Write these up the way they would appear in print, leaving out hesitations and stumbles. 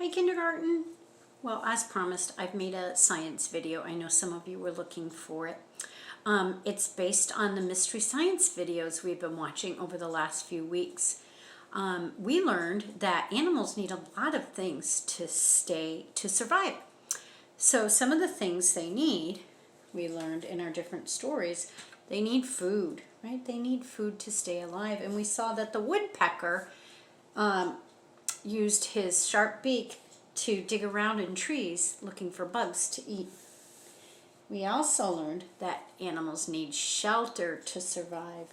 Hi, kindergarten. Well, as promised, I've made a science video. I know some of you were looking for it. It's based on the mystery science videos we've been watching over the last few weeks. We learned that animals need a lot of things to survive. So some of the things they need, we learned in our different stories, they need food, right? They need food to stay alive. And we saw that the woodpecker used his sharp beak to dig around in trees looking for bugs to eat. We also learned that animals need shelter to survive.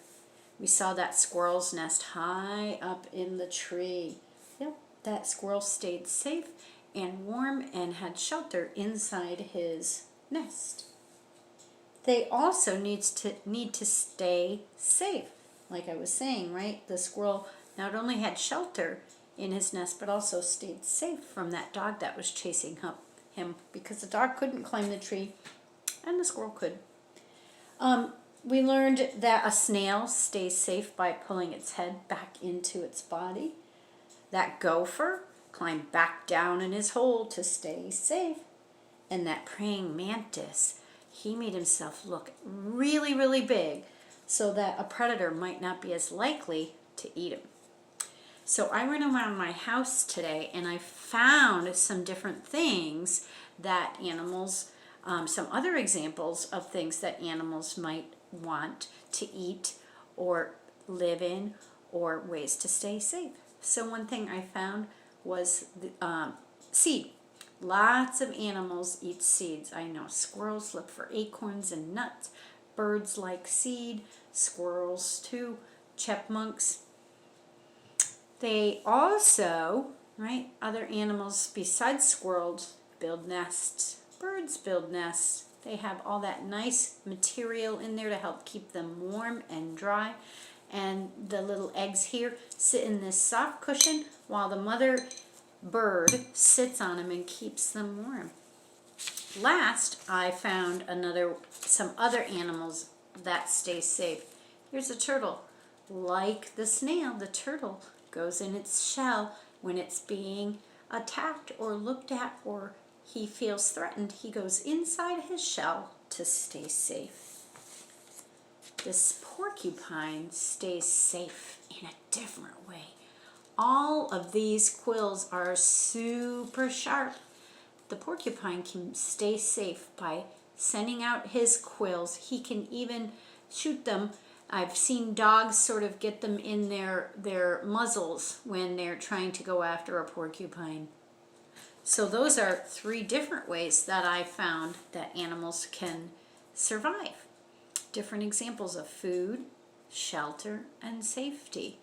We saw that squirrel's nest high up in the tree. Yep, that squirrel stayed safe and warm and had shelter inside his nest. They also need to stay safe. Like I was saying, right? The squirrel not only had shelter in his nest, but also stayed safe from that dog that was chasing him, because the dog couldn't climb the tree and the squirrel could. We learned that a snail stays safe by pulling its head back into its body. That gopher climbed back down in his hole to stay safe. And that praying mantis, he made himself look really, really big so that a predator might not be as likely to eat him. So I went around my house today and I found some different things that animals, some other examples of things that animals might want to eat or live in, or ways to stay safe. So one thing I found was the seed. Lots of animals eat seeds. I know squirrels look for acorns and nuts. Birds like seed. Squirrels too. Chipmunks. They also, right, other animals besides squirrels build nests. Birds build nests. They have all that nice material in there to help keep them warm and dry. And the little eggs here sit in this soft cushion while the mother bird sits on them and keeps them warm. Last, I found some other animals that stay safe. Here's a turtle. Like the snail, the turtle goes in its shell when it's being attacked or looked at, or he feels threatened. He goes inside his shell to stay safe. This porcupine stays safe in a different way. All of these quills are super sharp. The porcupine can stay safe by sending out his quills. He can even shoot them. I've seen dogs sort of get them in their muzzles when they're trying to go after a porcupine. So those are 3 different ways that I found that animals can survive. Different examples of food, shelter, and safety.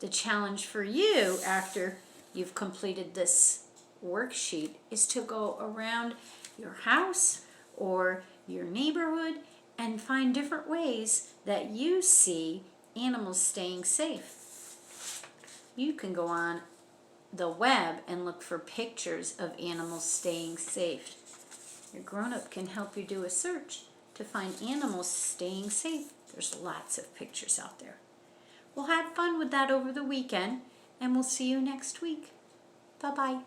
The challenge for you after you've completed this worksheet is to go around your house or your neighborhood and find different ways that you see animals staying safe. You can go on the web and look for pictures of animals staying safe. Your grown-up can help you do a search to find animals staying safe. There's lots of pictures out there. We'll have fun with that over the weekend, and we'll see you next week. Bye-bye.